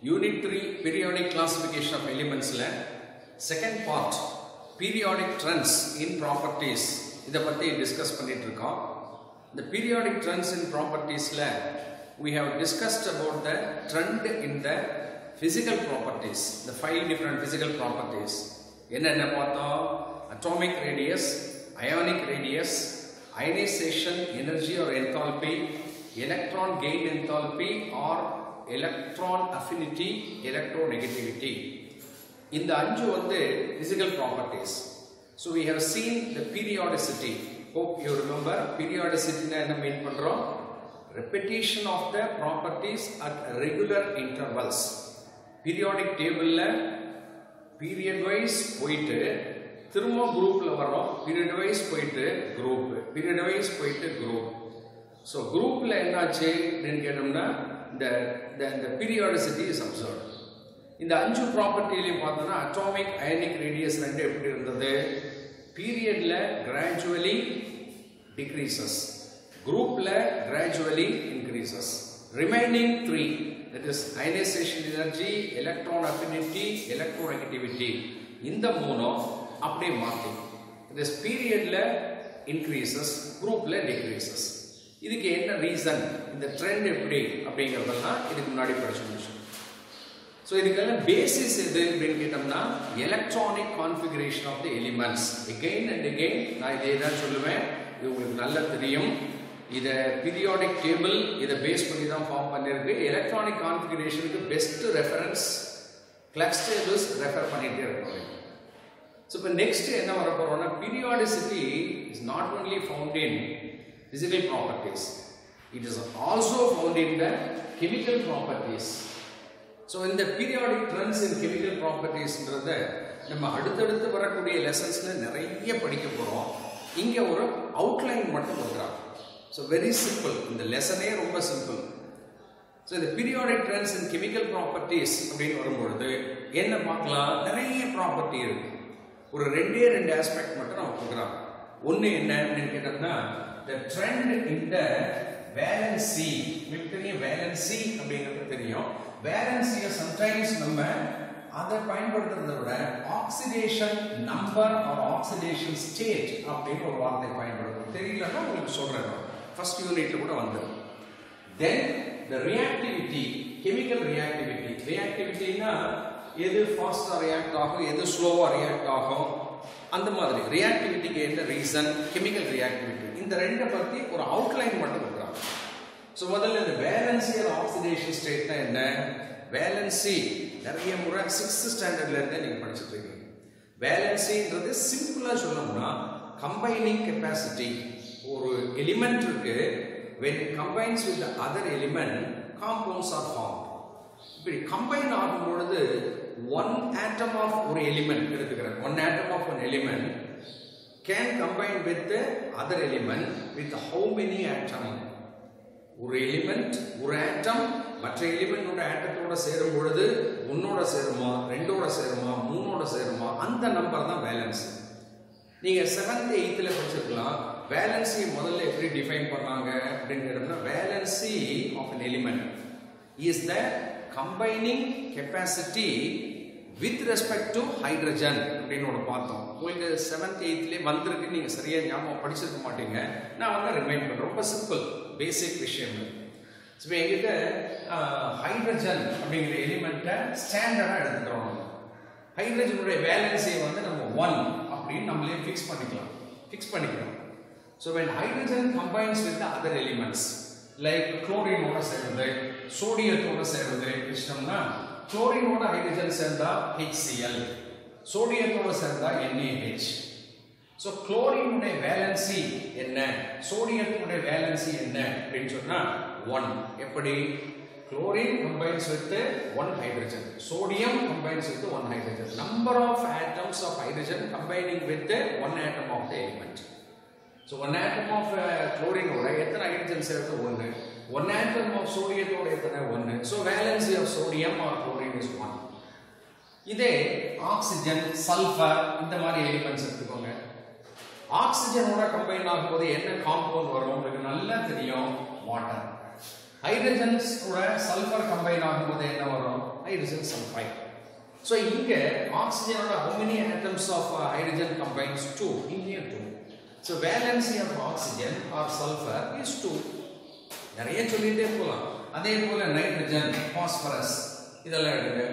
Unit 3 periodic classification of elements second part periodic trends in properties இத பத்தி discuss பண்ணிட்டு இருக்கோம். The periodic trends in properties we have discussed about the trend in the physical properties, the 5 different physical properties. என்னென்ன பார்த்தோம்? Atomic radius, ionic radius, ionization energy or enthalpy, electron gain enthalpy or electron affinity, electronegativity. In the anju physical properties. So we have seen the periodicity. Hope you remember periodicity na enna mean pandrom? Repetition of the properties at regular intervals. Periodic table la period wise poitu thirumma group la varom, period wise poitu group, period wise poitu group. So group la enna achu nu ketomna the periodicity is observed. இந்த அஞ்சு ப்ராப்பர்ட்டிலையும் பார்த்தோம்னா atomic ionic radius ரெண்டு எப்படி இருந்தது? பீரியட்ல gradually decreases, குரூப்ல gradually increases. Remaining 3 that is ionization energy, electron affinity, electronegativity, இந்த மூணும் அப்படியே மாத்தி this பீரியட்ல இன்க்ரீசஸ், குரூப்ல டிக்ரீசஸ். இதுக்கு என்ன ரீசன், இந்த ட்ரெண்ட் எப்படி அப்படிங்கறதெல்லாம் இதுக்கு முன்னாடி படிச்சு முடிச்சோம். So இதுக்கான பேசிஸ் எது அப்படின்னு கேட்டோம்னா electronic configuration of the elements. again and again நான் இதே தான் சொல்லுவேன், இது உங்களுக்கு நல்லா தெரியும். இத பீரியாடிக் டேபிள் இத பேஸ் பண்ணி தான் ஃபார்ம் பண்ணிருக்கு. எலக்ட்ரானிக் கான்ஃபிகரேஷனுக்கு best reference class tables refer பண்ணிட்டே இருக்கோம். So இப்போ நெக்ஸ்ட் என்ன வர போறோம்னா periodicity is not only found in physical properties, it is also found in the chemical properties. So in the periodic trends in chemical properties நம்ம அடுத்தடுத்து வரக்கூடிய லெசன்ஸ்ல நிறைய படிக்க போறோம். இங்க ஒரு அவுட்லைன் மட்டும் கொடுக்குறாங்க. So very simple, இந்த லெசனே ரொம்ப சிம்பிள். So இந்த periodic trends in chemical properties அப்படின்னு வரும்பொழுது என்ன பார்க்கலாம்? நிறைய ப்ராப்பர்ட்டி இருக்கு. ஒரு ரெண்டு ஆஸ்பெக்ட் மட்டும் நம்ம கொடுக்குறாங்க. ஒன்னு என்ன அப்படின்னு கேட்டோம்னா the trend in the valency. உங்களுக்கு தெரியும் valency அப்படிங்கிறது தெரியும். வேலன்சியை சம்டைம்ஸ் நம்ம அதை பயன்படுத்துறதை விட oxidation number or oxidation state அப்படின்னு ஒரு வார்த்தை பயன்படுத்தும். தெரியலன்னா உங்களுக்கு சொல்றேன், ஃபர்ஸ்ட் யூனிட்ல கூட வந்துடும். தென் த ரியாக்டிவிட்டி, கெமிக்கல் ரியாக்டிவிட்டி. ரியாக்டிவிட்டினா எது ஃபாஸ்டா ரியாக்ட் ஆகும், எது ஸ்லோவா ரியாக்ட் ஆகும், அந்த மாதிரி ரியாக்டிவிட்டிக்கு என்ன ரீசன், கெமிக்கல் ரியாக்டிவிட்டி. இந்த ரெண்டை பத்தி ஒரு அவுட்லைன் மட்டும் கொடுக்குறாங்க. So முதல்ல இந்த வேலன்சி ஆர் ஆக்சிடேஷன் ஸ்டேட்னா என்ன? வேலன்சி நிறைய முறை 6th ஸ்டாண்டர்ட்ல இருந்தே நீங்க படிச்சிட்டு இருக்கீங்க. வேலன்சின்றது சிம்பிளா சொல்லணும்னா கம்பைனிங் கெபாசிட்டி. ஒரு எலிமெண்ட் இருக்கு, when it combines with the other element compounds are formed. இப்படி கம்பைன் ஆகும் பொழுது one atom of ஒரு எலிமெண்ட் எடுத்துக்கிறேன், one atom of an element can combine with the other element with how many atoms? ஒரு element, ஒரு ஆட்டம் மற்ற எலிமெண்டோட ஆட்டத்தோட சேரும் பொழுது ஒன்னோட சேருமா, ரெண்டோட சேருமா, மூணோட சேருமா, அந்த நம்பர் தான் வேலன்சி. நீங்க 7th 8th படிச்சிருக்கலாம். வேலன்சி முதல்ல எப்படி டிஃபைன் பண்ணாங்க அப்படின்னு கேட்டோம்னா valency of an element is the combining capacity with respect to hydrogen அப்படின்னு ஒன்று பார்த்தோம். உங்களுக்கு 7th 8th வந்திருக்கு, நீங்க சரியா ஞாபகம் படிச்சிருக்க மாட்டீங்க. நான் வந்து ரிமைண்ட் பண்றேன், ரொம்ப சிம்பிள் பேசிக் விஷயம். இப்போ எங்கிட்ட ஹைட்ரஜன் அப்படிங்கிற எலிமெண்ட்டை ஸ்டாண்டர்டா எடுத்துக்கிறோம். ஹைட்ரஜனுடைய வேலன்சியை வந்து நம்ம 1 அப்படின்னு நம்மளே ஃபிக்ஸ் பண்ணிக்கலாம். So when hydrogen combines with the other elements like குளோரினோட சேர்ந்து சோடியத்தோட சேர்ந்து வச்சிட்டோம்னா குளோரினோட ஹைட்ரஜன் சேர்ந்தா HCl, சோடியத்தோட சேர்ந்தா NaH. So குளோரினுடைய வேலன்சி என்ன, சோடியத்துடைய வேலன்சி என்ன அப்படின்னு சொன்னா 1. எப்படி? Chlorine combines with 1 hydrogen, sodium combines with 1 hydrogen. Number of atoms of hydrogen combining with 1 atom of the element. So 1 atom of chlorine ஓட எத்தனை ஹைட்ரஜன் சேர்த்து 1, 1 atom of sodium ஓட எத்தனை 1. So valency of sodium or chlorine is 1. இதே oxygen, sulphur இந்த மாதிரி elements எடுத்துக்கோங்க. ஆக்சிஜனோட combine ஆகும்போது என்ன காம்பவுண்ட் வரும் உங்களுக்கு நல்லா தெரியும், வாட்டர். ஹைட்ரஜன்ஸ் கூட சல்ஃபர் கம்பைன் ஆகும்போது என்ன வரும்? hydrogen sulfide. So இங்க oxygen how many atoms of hydrogen combines? 2. Here 2. So valency of oxygen or sulfur is 2. நிறைய சொல்லிட்டே போலாம். அதே போல நைட்ரஜன், பாஸ்பரஸ் இதெல்லாம் எடுங்க.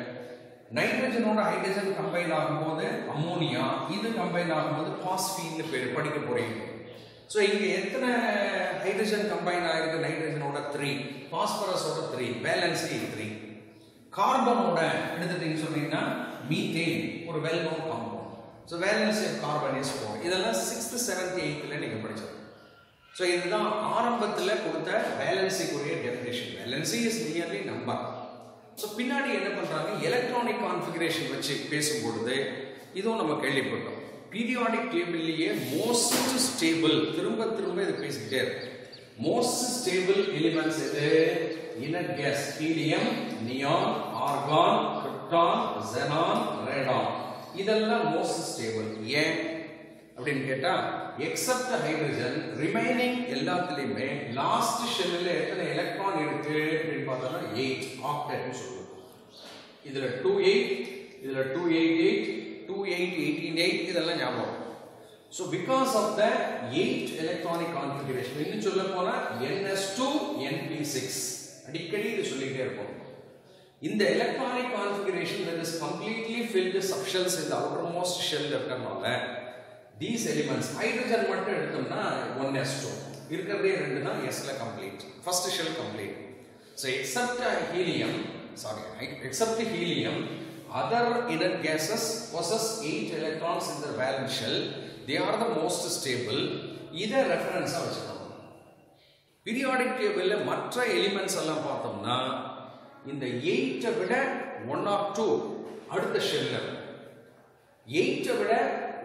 நைட்ரஜனோட ஹைட்ரஜன் கம்பைன் ஆகும்போது அம்மோனியா, இது கம்பைன் ஆகும்போது பாஸ்பீன் பேர் படிக்க போறீங்க. சோ இங்க எத்தனை ஹைட்ரஜன் கம்பைன் ஆயிருக்கு? நைட்ரஜனோட 3, பாஸ்பரஸோட 3, வேலன்சி 3. கார்பனோட எடுத்துட்டீங்க சொன்னீங்கன்னா மீத்தேன் ஒரு well known compound. So valency of carbon is 4. இதெல்லாம் 6th 7th 8th நீங்க படிச்சது. சோ இதுதான் ஆரம்பத்துல கொடுத்த வேலன்சிக்குரிய definition. Valency is nearly number. So பின்னாடி என்ன பண்றாங்க? எலக்ட்ரானிக் கான்ஃபிகரேஷன் வச்சு பேசும்போது இதுவும் நம்ம கேள்விப்பட்டோம். பீரியாடிக் டேபிள்லயே மோஸ்ட் ஸ்டேபிள், திரும்ப திரும்ப இது பேசிக்கிட்டே இருக்கு. மோஸ்ட் ஸ்டேபிள் எலிமெண்ட்ஸ் எது? Inert case, helium, neon, argon, krypton, xenon, Radon. இதெல்லாம் மோஸ்ட் ஸ்டேபிள். ஏன் அப்படின்னு கேட்டா, எக்ஸப்ட் ஹைட்ரஜன் ரிமைனிங் எல்லாத்துலயுமே லாஸ்ட் ஷெல்ல எத்தனை எலக்ட்ரான் இருக்கு அப்படின்னு பார்த்தோம்னா 8 ஆக்டெட்னு சொல்லுவோம். இதுல 28, இதுல 288, 28, 188 இதெல்லாம் ஞாபகம். So because of the 8 electronic configuration, இன்னும் சொல்ல போனா ns2 np6 அடிக்கடி இது சொல்லிட்டே இருப்போம். இந்த electronic configuration that is completely filled the subshells in the outermost shell இருக்கறனால these elements hydrogen மட்டும் எடுத்தோம்னா 1s2 இருக்கறதே ரெண்டு தான் sல complete, first shell complete. So except helium, other inert gases possess 8 electrons in their valence shell. They are the most stable. இத ரெஃபரன்ஸா வச்சுக்கணும். Periodic டேபிள்ல மற்ற elements எல்லாம் பார்த்தோம்னா இந்த 8 விட 1 or 2 அடுத்த ஷெல்ல, 8 விட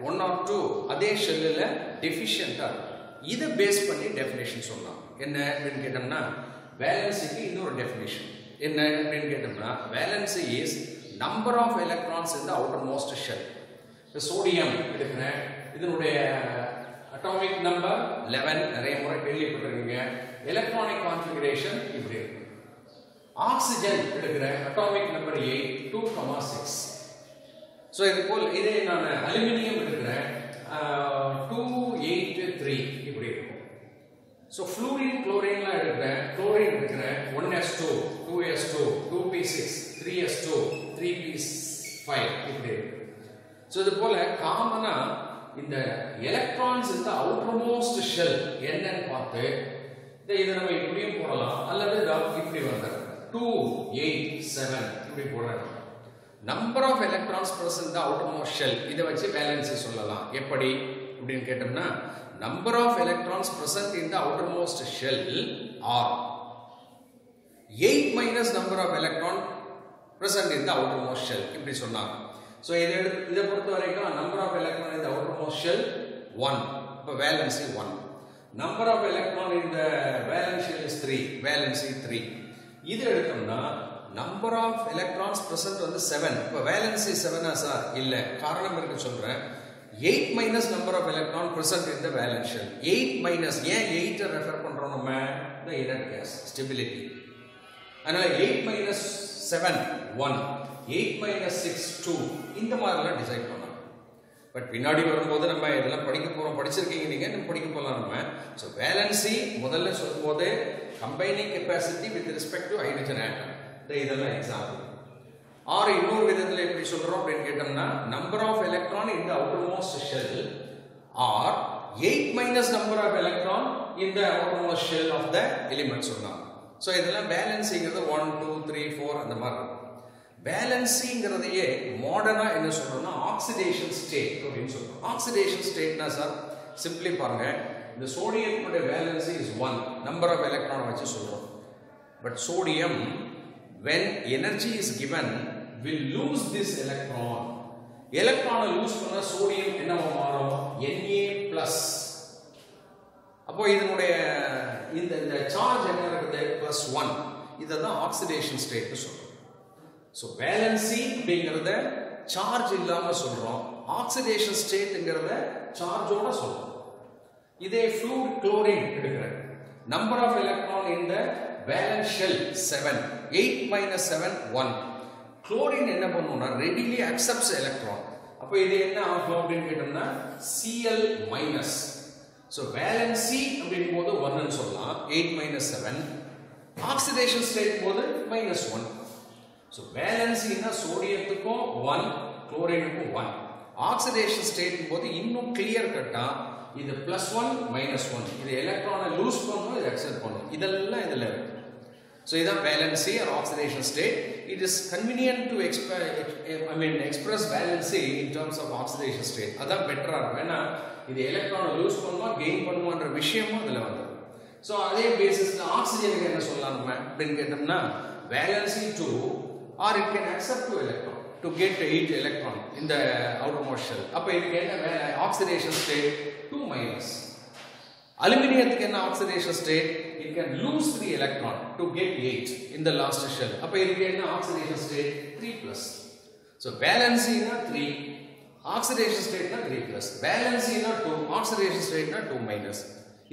1 or 2 அதே ஷெல்ல டெஃபிஷியன்ட்டா இருக்கும். இத பேஸ் பண்ணி டெஃபினிஷன் சொல்லலாம். என்ன அப்படின்னு கேட்டோம்னா, வேலன்சிக்கு இன்னொரு டெஃபினிஷன் என்ன அப்படின்னு கேட்டோம்னா, valency is number of electrons in the outermost shell. இப்போ சோடியம் எடுக்கிறேன், இதனுடைய அட்டாமிக் நம்பர் 11, நிறைய முறை கேள்விப்பட்டிருக்கீங்க. எலக்ட்ரானிக் கான்ஃபிகரேஷன் இப்படி இருக்கு. ஆக்சிஜன் எடுக்கிறேன், அட்டாமிக் நம்பர் 8, 2,6. சோ இது போல் இதே நான் அலுமினியம் எடுக்கிறேன், 283 இப்படி இருக்கும். சோ ஃப்ளூரின், குளோரின்லாம் எடுக்கிறேன், குளோரின் எடுக்கிறேன் 1s2, 2s2, 2p6, 3s2, 3p5 இப்படி இருக்கு. சோ இது போல காமனா இந்த எலக்ட்ரான்ஸ் இந்த அவுட்டர்மோஸ்ட் ஷெல் என்னன்னு பார்த்து இதை நம்ம இப்படியும் போடலாம், அல்லது இப்படி வந்துடும் 2, 8, 7 இப்படி போடுறாங்க. Number of electrons present in the outermost shell இதை வச்சு வேலன்சி சொல்லலாம். எப்படி அப்படின்னு கேட்டோம்னா, number of electrons present in the outermost shell are 8 minus number of electron present in the outermost shell இப்படி சொன்னாங்க. சோ இதை பொறுத்த வரைக்கும் number of electron in the outermost shell 1, இப்போ valency 1. Number of electron in the valence shell is 3, valency 3. இது எடுத்தோம்னா number of electrons present வந்து 7, இப்போ வேலன்சி 7 சார் இல்ல, காரணம் இருக்கு சொல்றேன். 8 minus number of electron present in the valence shell. 8 minus, ஏன் 8 ரெஃபர் பண்றோம் நம்ம? the inert gas stability. அதனால 8 minus 7 1, 8 minus 6 2 இந்த மாதிரிலாம் டிசைட் பண்ணலாம். பட் பின்னாடி வரும்போது நம்ம இதெல்லாம் படிக்க போறோம், படிச்சிருக்கீங்க நீங்க, நம்ம படிக்க போலாம் நம்ம. சோ வேலன்சி முதல்ல சொல்லும்போது combining capacity with respect to hydrogen atom, இதெல்லாம் எக்ஸாம்பிள். ஆர் இன்னொரு விதத்துல எப்படி சொல்றோம் அப்படின்னு கேட்டோம்னா, number of electron in the outermost shell or 8 minus number of electron in the outermost shell of the element சொன்னாங்க. சோ இதெல்லாம் வேலன்சிங்கிறது 1 2 3 4 அந்த மாதிரி இருக்கும். வேலன்சிங்கிறதையே மாடர்னா என்ன சொல்றோம்னா ஆக்சிடேஷன் ஸ்டேட் அப்படின்னு சொல்றோம். ஆக்சிடேஷன் ஸ்டேட்னா சார் சிம்பிளி பாருங்க, இந்த சோடியத்தோட valency is 1, number of electron வச்சு சொல்றோம். But sodium when energy is given will lose this electron. எலக்ட்ரானை லூஸ் பண்ணா சோடியம் என்னவா மாறும்? Na+. அப்போ இதனுடைய இந்த சார்ஜ் என்ன இருக்குது? +1. இதுதான் ஆக்சிடேஷன் ஸ்டேட் சொல்றோம். சோ வேலன்சி அப்படிங்கறத சார்ஜ் இல்லாம சொல்றோம், ஆக்சிடேஷன் ஸ்டேட்ங்கறத சார்ஜோட சொல்றோம். இதே ஃப்ளூரின், குளோரின் எடுக்கிறேன், number of electron in the valence shell 7, 8 minus 7 1. Chlorine என்ன பண்ணும்னா readily accepts electron. அப்போ இது என்ன ஆகும் அப்படின்னு கேட்டோம்னா Cl மைனஸ். ஸோ வேலன்சி அப்படின் போது 1 ன்னு சொல்லலாம். 8 மைனஸ் 7. ஆக்சிடேஷன் ஸ்டேட் போது மைனஸ் 1. ஸோ வேலன்சின்னா சோடியத்துக்கும் 1, குளோரினுக்கும் 1. ஆக்சிடேஷன் ஸ்டேட் போது இன்னும் கிளியர் கட்டா இது +1 -1. இது எலக்ட்ரானை லூஸ் பண்ணும், இது அக்செப்ட் பண்ணும். இதெல்லாம் இதுல இருக்கு. ஸோ இதான் valency or oxidation state. It is convenient to express valency in terms of oxidation state. அதான் பெட்டரா இருக்கும். ஏன்னா இது எலக்ட்ரானை லூஸ் பண்ணுமா கெயின் பண்ணுமான்ற விஷயமும் அதுல வந்து. ஸோ அதே பேசிஸ்ல ஆக்சிஜனுக்கு என்ன சொல்லலாம் அப்படின்னு கேட்டோம்னா valency 2 or it can accept 2 electron to get 8 electron in the outermost shell. அப்ப இதுக்கு என்ன oxidation state 2 minus. அலுமினியத்துக்கு என்ன oxidation state? It can lose 3 electron to get 8 in the last shell. அப்ப இதுக்கு என்ன oxidation state 3 plus. So valency na 3, oxidation state na 3 plus, valency na 2, oxidation state na 2 minus.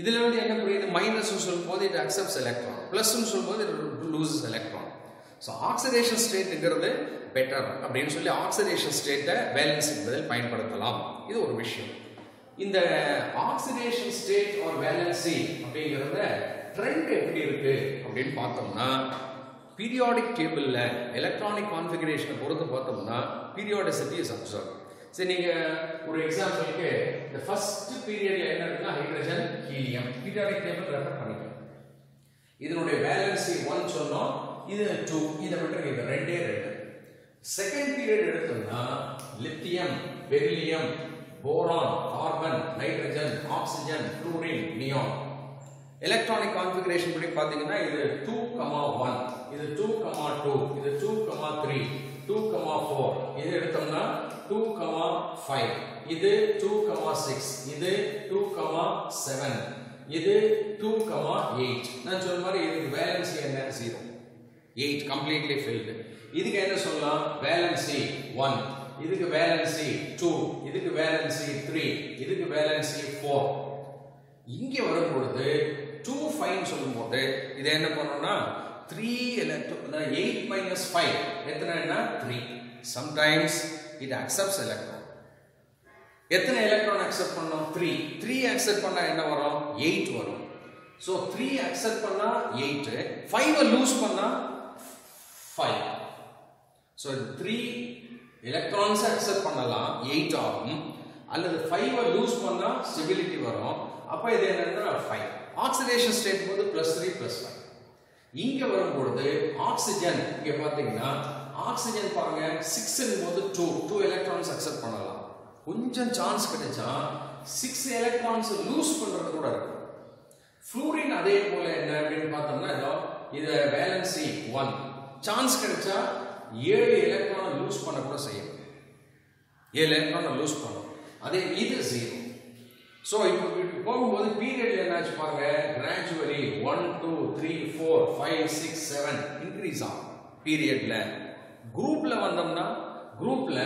இதுல வந்து என்ன புரியுது? Minus சொல்லும்போது it accepts electron, plus சொல்லும்போது it loses electron. So oxidation stateங்கிறது பெட்டர் அப்படின்னு சொல்லி ஆக்சிடேஷன் ஸ்டேட்டை வேலன்சி பதில் பயன்படுத்தலாம். இது ஒரு விஷயம். இந்த ஆக்சிடேஷன் ஸ்டேட் ஆர் வேலன்சி அப்படிங்கறத ட்ரெண்ட் எப்படி இருக்கு அப்படின்னு பார்த்தோம்னா பீரியாடிக் டேபிள்ல எலக்ட்ரானிக் கான்ஃபிகரேஷனை பொறுத்து பார்த்தோம்னா பீரியாடிசிட்டி இஸ் அப்சர்வ்ட். சரி, நீங்க ஒரு எக்ஸாம்பிளுக்கு இந்த ஃபர்ஸ்ட் பீரியட்ல என்ன இருக்குன்னா hydrogen helium periodic table refer பண்ணிக்கலாம். இதனுடைய வேலன்சி 1 சொன்னோம், இது 2, இதை விட்டு இது ரெண்டே ரெண்டு. செகண்ட் பீரியட் எடுத்தோம்னா lithium, beryllium, boron, carbon, nitrogen, oxygen, fluorine, neon. Electronic configuration படி பாத்தீங்கன்னா இது 2,1, இது 2,2, இது 2,3, 2,4. இது எடுத்தோம்னா 2,5, இது 2,6, இது 2,7, இது 2,8. நான் சொன்ன மாதிரி இதுக்கு வேலன்சி என்ன 0, 8 completely filled. இதுக்கு என்ன சொல்லலாம்? வேலன்சி 1, இதுக்கு வேலன்சி 2, இதுக்கு வேலன்சி 3, இதுக்கு வேலன்சி 4. இங்க வரும் பொழுது 2 5 சொல்லும்போது இது என்ன பண்ணனும்னா 3 electron 8 minus 5 எத்தனைனா 3. sometimes it accepts electron. எத்தனை எலக்ட்ரான் அக்செப்ட் பண்ணோம்? 3. 3 அக்செப்ட் பண்ணா என்ன வரும்? 8 வரும். சோ 3 அக்செப்ட் பண்ணா 8, 5 லூஸ் பண்ணா 5. சோ 3 எலக்ட்ரான்ஸ் அக்செப்ட் பண்ணலாம் 8 ஆகும், அல்லது 5 லூஸ் பண்ணா ஸ்டெபிலிட்டி வரும். அப்ப இது என்னன்னா 5. ஆக்சிடேஷன் ஸ்டேட் போது +3 +5. இங்க வரும்போது ஆக்சிஜன் இங்க பாத்தீங்கன்னா ஆக்சிஜன் பாருங்க 6 ன் போது 2 எலக்ட்ரான்ஸ் அக்செப்ட் பண்ணலாம். கொஞ்சம் சான்ஸ் கிடைச்சா 6 எலக்ட்ரான்ஸ் லூஸ் பண்றது கூட இருக்கு. ஃப்ளூரின் அதே போல என்ன அப்படின்னு பார்த்தோம்னா இது வேலன்சி 1, சான்ஸ் கிடைச்சா 7 எலக்ட்ரான் லூஸ் பண்ண கூட செய்யும். 7 எலக்ட்ரான் லூஸ் பண்ணும். அதே இது 0. சோ இப்போ போகும்போது பீரியட்ல என்னாச்சு பாருங்க, கிராஜுவலி 1 2 3 4 5 6 7 இன்க்ரீஸ் ஆகும் பீரியட்ல. குரூப்ல வந்தோம்னா குரூப்ல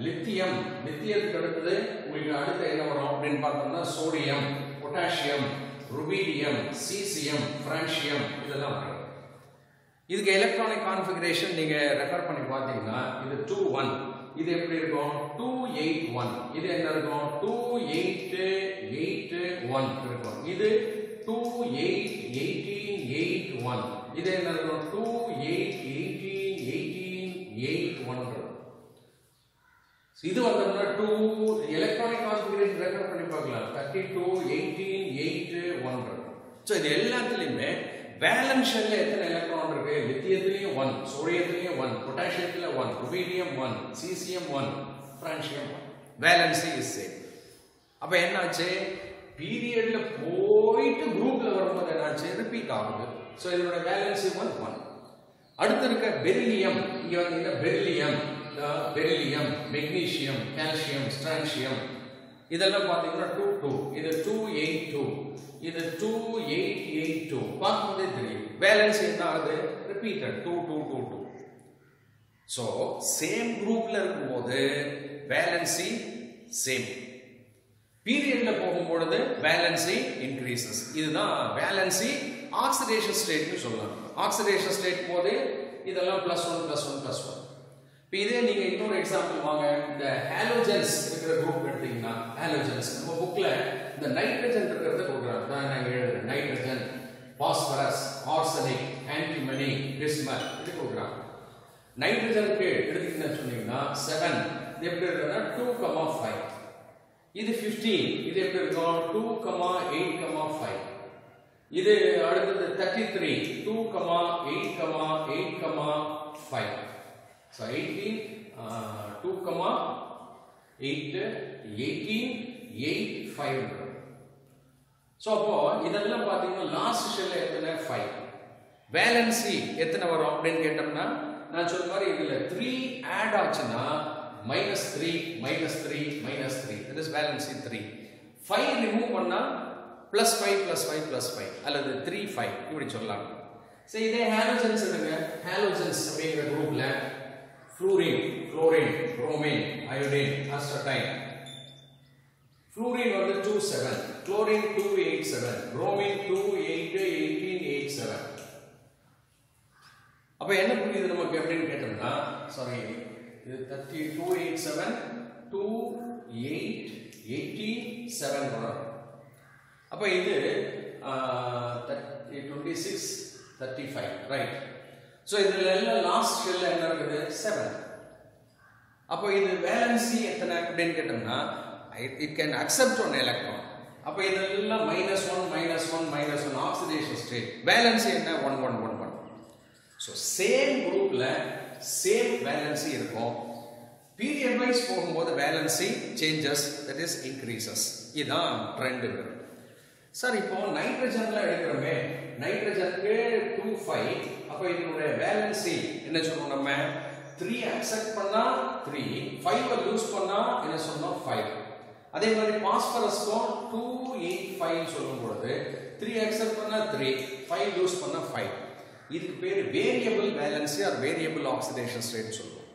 லித்தியம், லித்தியத்துக்கு அடுத்தது உங்களுக்கு அடுத்து என்ன வரும் அப்படின்னு பார்த்தோம்னா sodium, potassium, rubidium, caesium, francium இதெல்லாம் வரும். இதுக்கு எலக்ட்ரானிக் கான்ஃபிகரேஷன் நீங்க ரெஃபர் பண்ணி பார்த்தீங்கன்னா இது 2 1, இது எப்படி இருக்கும்? 2 8 1. இது என்ன இருக்கும்? 2 8 8 1 இருக்கும். இது 2 8 18 8 1. இது என்ன இருக்கும்? 2 8 18 18 8 1 இருக்கும். இது வந்தோம்னா 2 எலக்ட்ரானிக் கான்ஃபிகரேஷன் ரெஃபர் பண்ணி பார்க்கலாம். 32 18 8 1 இருக்கும். சோ இது எல்லாத்துலயுமே வேலன்ஸ் ஷெல்ல எத்தனை எலக்ட்ரான் இருக்கு? லித்தியத்திலயும் 1, சோடியத்திலயும் 1, பொட்டாசியத்துல 1, rubidium 1, caesium 1, francium 1. Valency is same. அப்ப என்னாச்சு? பீரியட்ல போயிட்டு குரூப்ல வரும்போது என்னாச்சு? ரிப்பீட் ஆகுது. சோ இதோட வேலன்சி 1 1. அடுத்து இருக்க பெரிலியம், இங்க வந்து beryllium, beryllium, magnesium, calcium, strontium இதெல்லாம் பாத்தீங்கன்னா 2 2. இது 2 8 2, இது 2 8 8 2. பார்க்கும்போதே தெரியும் வேலன்சி என்ன ஆகுது? ரிப்பீட்டட் 2 2 2 2. சோ சேம் குரூப்ல இருக்கும்போது வேலன்சி சேம், பீரியட்ல போகும்போது வேலன்சி இன்க்ரீசஸ். இதுதான் வேலன்சி ஆக்சிடேஷன் ஸ்டேட்னு சொல்லலாம். ஆக்சிடேஷன் ஸ்டேட் போது இதெல்லாம் +1 +1 +1. இப்போ இதே நீங்க இன்னொரு எக்ஸாம்பிள் வாங்க, இந்த ஹாலோஜன்ஸ் இருக்கிற குரூப் எடுத்தீங்கன்னா, ஹாலோஜன்ஸ் நம்ம புக்ல இந்த நைட்ரஜன் இருக்கிறத கொடுக்குறாங்க. நான் எழுதுறேன் nitrogen, phosphorus, arsenic, antimony, bismuth இது கொடுக்குறாங்க. நைட்ரஜனுக்கு எடுத்தீங்கன்னு சொன்னீங்கன்னா 7, இது எப்படி இருக்குன்னா 2,5. இது 15, இது எப்படி இருக்கும் 2,8,5. இது அடுத்தது 33, 2,8,8,5. So 18, 2,8, 18, 8, 5. So அப்போ இதெல்லாம் பாத்தீங்கன்னா லாஸ்ட் ஷெல்ல எத்தனை 5. வேலன்சி எத்தனை வரும் அப்படின்னு கேட்டோம்னா, நான் சொன்ன மாதிரி இதுல 3 ஆட் ஆச்சுன்னா -3, -3, -3. that is valency 3. 5 ரிமூவ் பண்ணா +5, +5, +5 அல்லது 3, 5 இப்படி சொல்லலாம். சோ இதே ஹாலோஜன்ஸ் எடுங்க. ஹாலோஜன்ஸ் அப்படிங்கிற குரூப்ல fluorine, chlorine, bromine, iodine, astatine. Fluorine வந்து 27, குளோரின் 287, புரோமின் 28, 18, 87. அப்ப என்ன புரியுது நமக்கு அப்படின்னு கேட்டோம்னா, சாரி இது 287, 28, 87 வரும். அப்ப இது 26, 35 ரைட். சோ இதுல எல்லாம் லாஸ்ட் ஷெல்ல என்ன இருக்குது 7. அப்ப இது வேலன்சி எத்தனை அப்படின்னு கேட்டோம்னா, it can accept one electron. அப்ப இதெல்லாம் -1, -1, -1 ஆக்சிடேஷன் ஸ்டேட். வேலன்சி என்ன 1, 1, 1, 1. சோ சேம் குரூப்ல சேம் வேலன்சி இருக்கும். பீரியட் வைஸ் போகும்போது valency changes, that is increases. இதான் ட்ரெண்ட். சார் இப்போ நைட்ரஜன்ல எடுக்கிறோமே, நைட்ரஜனுக்கு 2,5. அப்ப இதனுடைய வேலன்சி என்ன சொல்றோம் நம்ம, 3 அக்செப்ட் பண்ணா 3, 5 லூஸ் பண்ணா என்ன சொன்னோம் 5. அதே மாதிரி பாஸ்பரஸ்க்கும் 285 சொல்லும் பொழுது 3 அக்செப்ட் பண்ணா 3, 5 லூஸ் பண்ணா 5. இதுக்கு பேர் variable valency or variable oxidation state சொல்லுவோம்.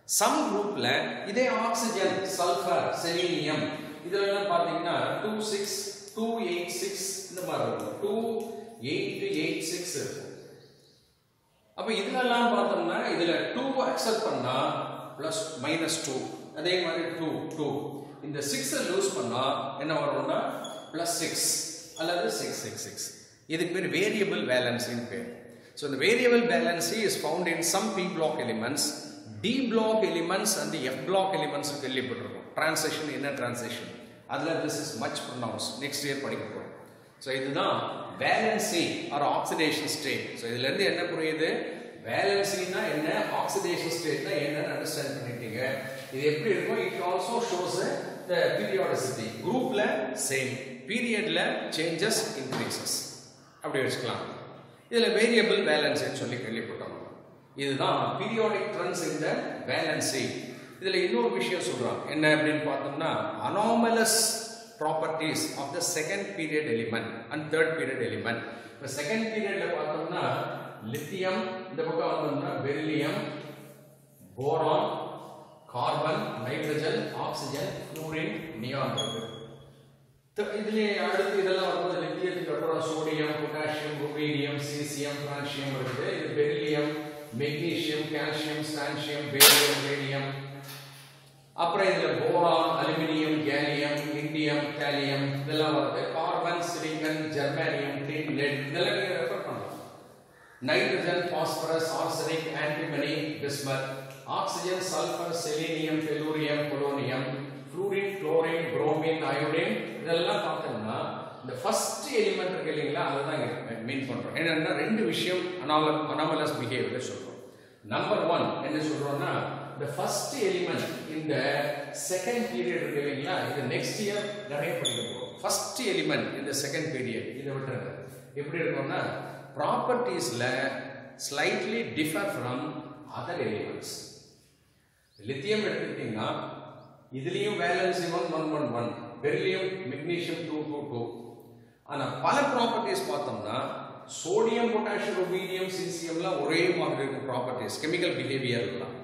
சம் குரூப்ல இதே ஆக்சிஜன், சல்ஃபர், செலீனியம் இதெல்லாம் பாத்தீங்கன்னா 26, 286 இந்த மாதிரி இருக்கும். 2886 இருக்கும். அப்ப இதெல்லாம் பார்த்தோம்னா இதுல 2 அக்செப்ட் பண்ணா +-2, அதே மாதிரி 2 இந்த 6 லூஸ் பண்ணா என்ன வரும்னா +6 அல்லது 666. இதுக்கு பேர் வேரியபிள் வேலன்சின்னு பேர். So the variable valency is found in some p block elements, d block elements and the f block elements கேள்விப்பட்டிருக்கோம். டிரான்சிஷன் என்ன டிரான்சிஷன், அதுல this is much pronounced. next year படிக்க போறோம். So இதுதான் valency or oxidation state. So இதுல இருந்து என்ன புரியுது, வேலன்சினா என்ன, ஆக்சிடேஷன் ஸ்டேட்னா என்னன்னு அண்டர்ஸ்டாண்ட் பண்ணிட்டீங்க. இது எப்படி இருக்கும், it also shows the periodicity. குரூப்ல சேம், பீரியட்ல சேஞ்சஸ், இன்க்ரீசஸ் அப்படி வச்சுக்கலாம். இதுல வேரியபிள் வேலன்சி சொல்லி கேள்விப்பட்டோம். இதுதான் periodic trends in the valency. இதுல இன்னொரு விஷயம் சொல்றாங்க, என்ன அப்படின்னு பார்த்தோம்னா, anomalous properties of the second period element and third period element. இப்போ செகண்ட் பீரியட்ல பார்த்தோம்னா லித்தியம், இந்த பக்கம் வந்தோம்னா beryllium, boron, carbon, nitrogen, oxygen, fluorine, neon இருக்கு. இதுலயே அடுத்து இதெல்லாம் வரும்போது லித்தியத்துக்கு அப்புறம் sodium, potassium, rubidium, caesium, francium இருக்குது. இது beryllium, magnesium, calcium, strontium, barium, radium. அப்புறம் இதுல boron, aluminium, gallium, indium, gallium இதெல்லாம் வருது. கார்பன், சிலிக்கன், ஜெர்மானியம், டின், லெட் இதெல்லாம் நீங்க ரெஃபர் பண்ணலாம். Nitrogen, phosphorus, arsenic, antimony, bismuth. Oxygen, sulphur, selenium, tellurium, polonium, fluorine, chlorine, bromine, iodine இதெல்லாம் பார்த்தோம்னா இந்த ஃபர்ஸ்ட் எலிமெண்ட் இருக்கு இல்லைங்களா, அதுதான் மீன் பண்றோம். என்னன்னா ரெண்டு விஷயம் அனாமலஸ் பிஹேவியர் சொல்றோம். நம்பர் 1 என்ன சொல்றோம்னா, the first element in the second period இருக்கு இல்லைங்களா, இது நெக்ஸ்ட் இயர் நிறைய படிக்க போறோம். First element in the second period இதை விட்டுருங்க. எப்படி இருக்கும்னா, ப்ராப்பர்ட்டிஸ்ல slightly differ from other elements. Lithium எடுத்துக்கிட்டீங்கன்னா இதுலயும் வேலன்சி 1, 1, 1, 1, பெரிலியம், மெக்னீசியம் 2, 2, 2. ஆனா பல ப்ராப்பர்ட்டிஸ் பார்த்தோம்னா சோடியம், பொட்டாசியம், ருபீடியம், சீசியம்லாம் ஒரே மாதிரி இருக்கும் ப்ராப்பர்ட்டிஸ், கெமிக்கல் பிஹேவியர்லாம்.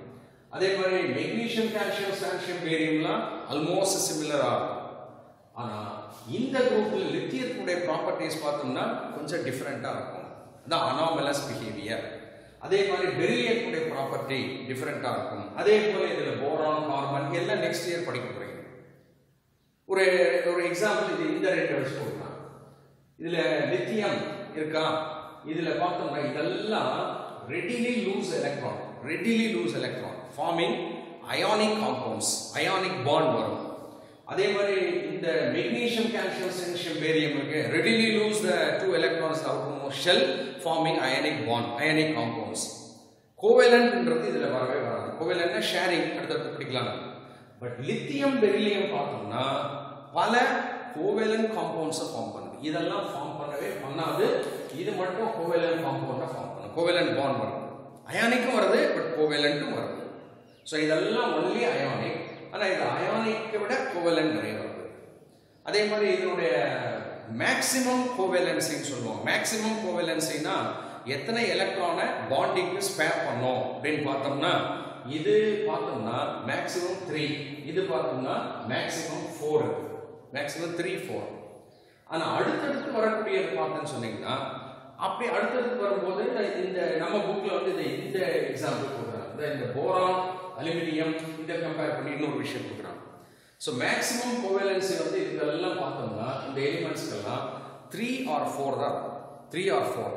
அதே மாதிரி மெக்னீசியம், கால்சியம், ஸ்டான்சியம், பேரியம்லாம் ஆல்மோஸ்ட் சிமிலரா இருக்கும். ஆனா இந்த குரூப்ல லித்தியத்துடைய ப்ராப்பர்ட்டிஸ் பார்த்தோம்னா கொஞ்சம் டிஃபரெண்டா இருக்கும். அதான் அனாமலஸ் பிஹேவியர். அதே மாதிரி பெரிலியத்துடைய ப்ராப்பர்ட்டி டிஃபரெண்டா இருக்கும். அதே போல இதுல போரான், கார்பன் எல்லாம் நெக்ஸ்ட் இயர் படிக்க போறீங்க. ஒரு எக்ஸாம்பிள் இது இந்த ரெண்டு வச்சு கொடுக்கலாம். இதுல லித்தியம் இருக்கா, இதுல பார்த்தோம்னா இதெல்லாம் readily lose electron forming ionic compounds, ionic bond வரும். அதே மாதிரி இந்த magnesium, calcium, silicium, barium இருக்கு, readily lose the 2 electrons outermost shell forming ionic bond, ionic compounds. covalent ன்றது இதுல வரவே வராது. covalent னா ஷேரிங் அடுத்து படிக்கலாம். பட் லித்தியம், பெரிலியம் பார்த்தோம்னா பல covalent compounds ஃபார்ம் பண்ணுது. இதெல்லாம் ஃபார்ம் பண்ணவே பண்ணாது. இது மட்டும் covalent compound ஃபார்ம் பண்ணும். covalent bond வரும். அயானிக்கும் வருது, பட் கோவேலண்ட்டும் வருது. ஸோ இதெல்லாம் ஒன்லி அயானிக். ஆனால் இது அயானிக்கை விட கோவேலண்ட் நிறைய வருது. அதே மாதிரி இதனுடைய மேக்சிமம் கோவேலன்சின்னு சொல்லுவோம். மேக்சிமம் கோவேலன்சினா எத்தனை எலக்ட்ரானை பாண்டிங்க்கு ஸ்பேர் பண்ணோம் அப்படின்னு பார்த்தோம்னா, இது பார்த்தோம்னா மேக்சிமம் 3, இது பார்த்தோம்னா மேக்சிமம் 4, மேக்சிமம் 3, 4. ஆனால் அடுத்தடுத்து வரக்கூடியது பார்த்தோன்னு சொன்னீங்கன்னா, அப்படி அடுத்தடுத்து வரும்போது இந்த நம்ம புக்ல வந்து இந்த எக்ஸாம்பிள் கொடுக்குறாங்க. இந்த போரான், அலுமினியம் இதை கம்பேர் பண்ணி இன்னொரு விஷயம் கொடுக்குறாங்க. ஸோ மேக்ஸிமம் கோவேலன்சி வந்து இதெல்லாம் பார்த்தோம்னா இந்த எலிமெண்ட்ஸ்க்கெல்லாம் 3 or 4 தான், 3 or 4.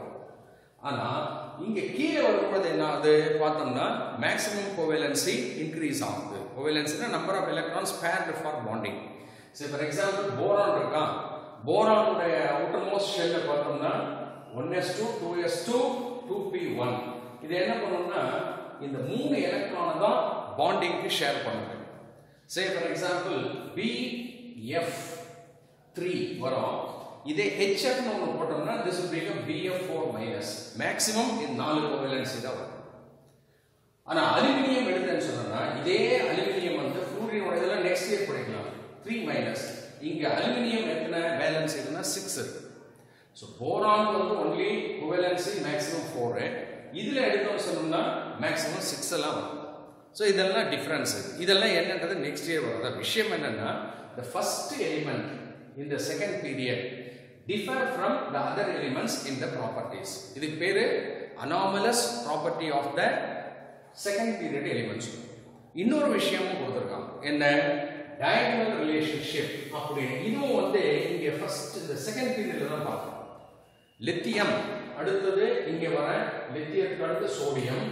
ஆனால் இங்கே கீழே வரும்போது என்ன ஆகுது பார்த்தோம்னா மேக்ஸிமம் கோவேலன்சி இன்க்ரீஸ் ஆகுது. கோவேலன்சினா number of electrons paired for bonding. So for example boron இருக்கா, போரானுடைய அவுட்டர் மோஸ்ட் ஷெல்ல பார்த்தோம்னா 1s2, 2s2, 2p1. இது என்ன பண்ணும்னா இந்த 3 எலக்ட்ரானை தான் பாண்டிங்க்கு ஷேர் பண்ணுது. சே ஃபார் எக்ஸாம்பிள் BF3 வரும். இதே HF னு ஒன்று போட்டோம்னா this will become BF4-. Maximum இந்த 4 கோவேலன்சி தான் வரும். ஆனால் அலுமினியம் எடுத்தேன்னு சொன்னா இதே அலுமினியம் வந்து ஃப்ளூரினோட இதெல்லாம் நெக்ஸ்ட் இயர் படிக்கலாம் 3-. இங்க அலுமினியம் எத்தனை வேலன்ஸ் இருக்குன்னா 6 இருக்கு. ஸோ போரான் வந்து ஒன்லி கோவேலன்சி மேக்ஸிமம் 4, இதுல எடுத்தோம்னு சொன்னோம்னா மேக்ஸிமம் 6 எல்லாம் வரும். ஸோ இதெல்லாம் டிஃபரன்ஸ். இதெல்லாம் என்னன்றது நெக்ஸ்ட் இயர் வரும். விஷயம் என்னன்னா the first element in the second period differ from the other elements in the properties. இதுக்கு பேரு anomalous property of the second period elements. இன்னொரு விஷயமும் கொடுத்திருக்காங்க, என்ன diagonal relationship அப்படின்னு. இதுவும் வந்து இங்க ஃபர்ஸ்ட் இந்த செகண்ட் பீரியட்ல தான் பார்க்கணும். லித்தியம் அடுத்தது இங்க வர லித்தியத்துக்கு அடுத்து சோடியம்,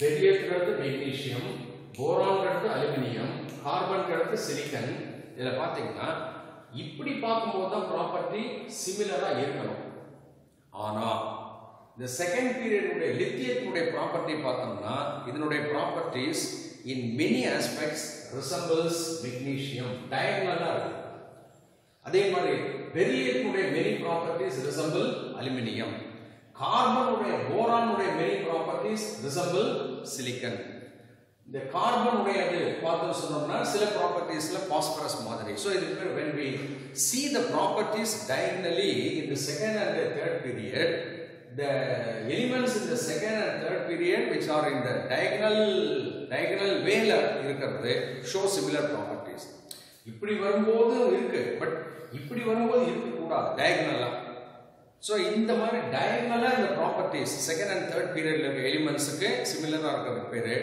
பெரிலியத்துக்கு அடுத்து மெக்னீசியம், போரானுக்கு அடுத்து அலுமினியம், கார்பனுக்கு அடுத்து சிலிக்கன். இதுல பாத்தீங்கன்னா இப்படி பார்க்கும்போது தான் ப்ராப்பர்ட்டி சிமிலரா இருக்கணும். ஆனா இந்த செகண்ட் பீரியட் உடைய லித்தியத்துடைய ப்ராப்பர்ட்டி பார்த்தோம்னா இதனுடைய properties in many aspects resembles magnesium. diagonal இருக்கு. அதே மாதிரி பெரிலியத்துடைய many properties resemble aluminum. கார்பனுடைய போரானுடைய many properties resemble silicon. இந்த கார்பன் உடையது பார்த்தோம் சொன்னோம்னா சில ப்ராப்பர்ட்டிஸ்ல பாஸ்பரஸ் மாதிரி. ஸோ இதுக்கு பேர் when we see the properties diagonally in the second and the third period, the elements in the second and third period which are in the diagonal வேல இருக்கிறது show similar properties. இப்படி வரும்போது இருக்கு, but இப்படி வரும்போது இருக்க கூடாது diagonal. ஸோ இந்த மாதிரி diagonal இந்த ப்ராப்பர்ட்டிஸ் செகண்ட் அண்ட் தேர்ட் பீரியட்ல இருக்க எலிமெண்ட்ஸ்க்கு சிமிலரா இருக்கிறது பேரு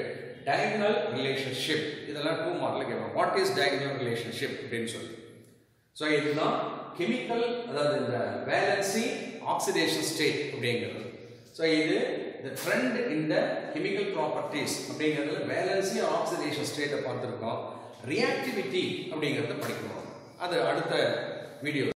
diagonal relationship. இதெல்லாம் 2 மார்க்ல கேட்பாங்க. வாட் இஸ் diagonal relationship அப்படின்னு சொல்லி. ஸோ இதுதான் கெமிக்கல், அதாவது இந்த வேலன்சி ஆக்சிடேஷன் ஸ்டேட் அப்படிங்கிறது. ஸோ இது the trend in the chemical properties அப்படிங்கிறதுல வேலன்சி ஆக்சிடேஷன் ஸ்டேட்டை பார்த்துருக்கோம். ரியாக்டிவிட்டி அப்படிங்கிறத படிக்கணும். அது அடுத்த வீடியோ